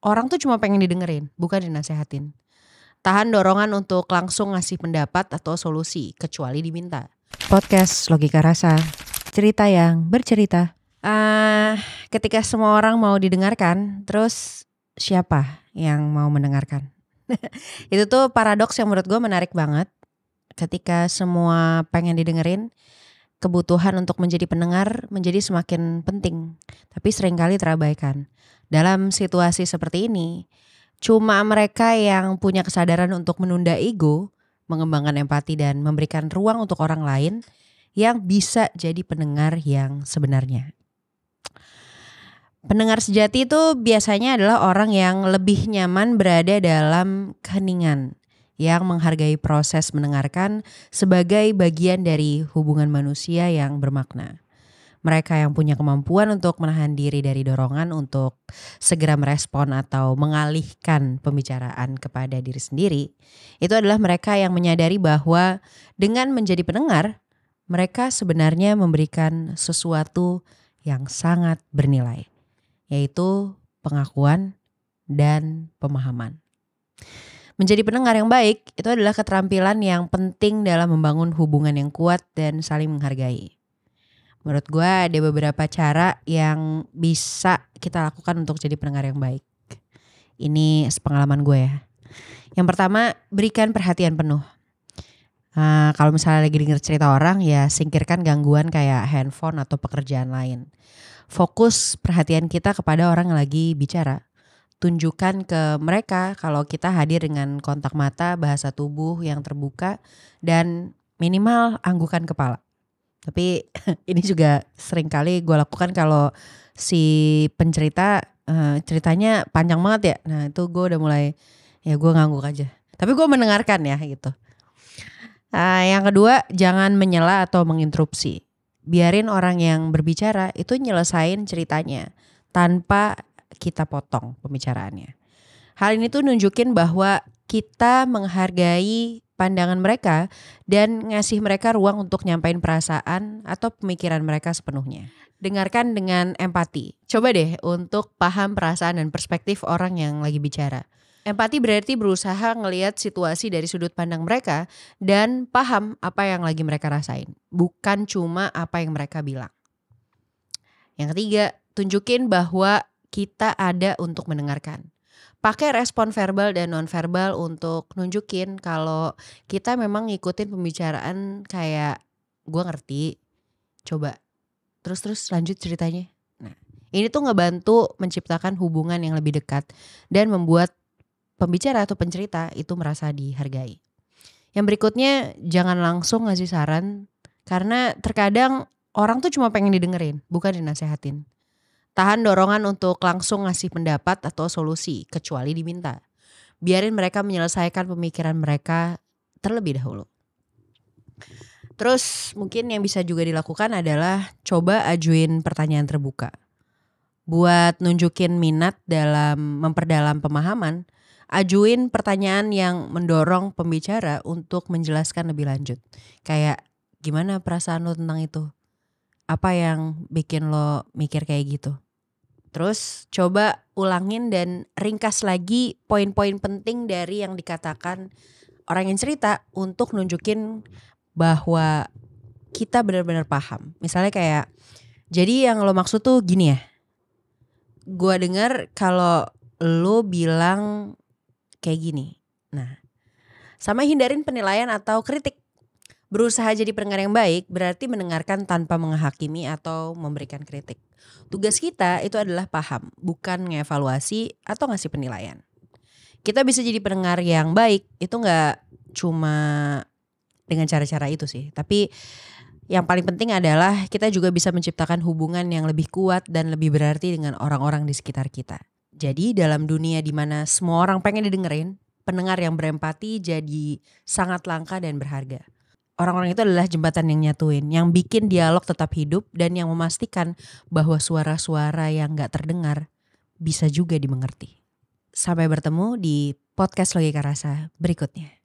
orang tuh cuma pengen didengerin, bukan dinasehatin. Tahan dorongan untuk langsung ngasih pendapat atau solusi, kecuali diminta. Podcast Logika Rasa, cerita yang bercerita. Ketika semua orang mau didengarkan, terus siapa yang mau mendengarkan? Itu tuh paradoks yang menurut gue menarik banget. Ketika semua pengen didengerin, kebutuhan untuk menjadi pendengar menjadi semakin penting, tapi seringkali terabaikan. Dalam situasi seperti ini, cuma mereka yang punya kesadaran untuk menunda ego, mengembangkan empati dan memberikan ruang untuk orang lain yang bisa jadi pendengar yang sebenarnya. Pendengar sejati itu biasanya adalah orang yang lebih nyaman berada dalam keheningan, yang menghargai proses mendengarkan sebagai bagian dari hubungan manusia yang bermakna. Mereka yang punya kemampuan untuk menahan diri dari dorongan untuk segera merespon atau mengalihkan pembicaraan kepada diri sendiri, itu adalah mereka yang menyadari bahwa dengan menjadi pendengar, mereka sebenarnya memberikan sesuatu yang sangat bernilai, yaitu pengakuan dan pemahaman. Menjadi pendengar yang baik itu adalah keterampilan yang penting dalam membangun hubungan yang kuat dan saling menghargai. Menurut gue ada beberapa cara yang bisa kita lakukan untuk jadi pendengar yang baik. Ini sepengalaman gue ya. Yang pertama, berikan perhatian penuh. Kalau misalnya lagi denger cerita orang, ya singkirkan gangguan kayak handphone atau pekerjaan lain. Fokus perhatian kita kepada orang yang lagi bicara. Tunjukkan ke mereka kalau kita hadir dengan kontak mata, bahasa tubuh yang terbuka, dan minimal anggukan kepala. Tapi ini juga sering kali gue lakukan kalau si pencerita ceritanya panjang banget ya. Nah itu gue udah mulai, ya gue ngangguk aja. Tapi gue mendengarkan ya gitu. Yang kedua, jangan menyela atau menginterupsi. Biarin orang yang berbicara itu nyelesain ceritanya tanpa kita potong pembicaraannya. Hal ini tuh nunjukin bahwa kita menghargai pandangan mereka dan ngasih mereka ruang untuk nyampein perasaan atau pemikiran mereka sepenuhnya. Dengarkan dengan empati. Coba deh untuk paham perasaan dan perspektif orang yang lagi bicara. Empati berarti berusaha ngelihat situasi dari sudut pandang mereka dan paham apa yang lagi mereka rasain, bukan cuma apa yang mereka bilang. Yang ketiga, tunjukin bahwa kita ada untuk mendengarkan. Pakai respon verbal dan non-verbal untuk nunjukin kalau kita memang ngikutin pembicaraan kayak gue ngerti, coba terus lanjut ceritanya. Nah, ini tuh ngebantu menciptakan hubungan yang lebih dekat dan membuat pembicara atau pencerita itu merasa dihargai. Yang berikutnya, jangan langsung ngasih saran karena terkadang orang tuh cuma pengen didengerin, bukan dinasehatin. Tahan dorongan untuk langsung ngasih pendapat atau solusi, kecuali diminta. Biarin mereka menyelesaikan pemikiran mereka terlebih dahulu. Terus mungkin yang bisa juga dilakukan adalah coba ajuin pertanyaan terbuka. Buat nunjukin minat dalam memperdalam pemahaman, ajuin pertanyaan yang mendorong pembicara untuk menjelaskan lebih lanjut. Kayak gimana perasaan lo tentang itu? Apa yang bikin lo mikir kayak gitu? Terus coba ulangin dan ringkas lagi poin-poin penting dari yang dikatakan orang yang cerita untuk nunjukin bahwa kita benar-benar paham. Misalnya kayak, jadi yang lo maksud tuh gini ya. Gua dengar kalau lo bilang kayak gini. Nah, sama hindarin penilaian atau kritik. Berusaha jadi pendengar yang baik berarti mendengarkan tanpa menghakimi atau memberikan kritik. Tugas kita itu adalah paham, bukan ngevaluasi atau ngasih penilaian. Kita bisa jadi pendengar yang baik itu gak cuma dengan cara-cara itu sih. Tapi yang paling penting adalah kita juga bisa menciptakan hubungan yang lebih kuat dan lebih berarti dengan orang-orang di sekitar kita. Jadi dalam dunia di mana semua orang pengen didengerin, pendengar yang berempati jadi sangat langka dan berharga. Orang-orang itu adalah jembatan yang nyatuin, yang bikin dialog tetap hidup dan yang memastikan bahwa suara-suara yang gak terdengar bisa juga dimengerti. Sampai bertemu di podcast Logika Rasa berikutnya.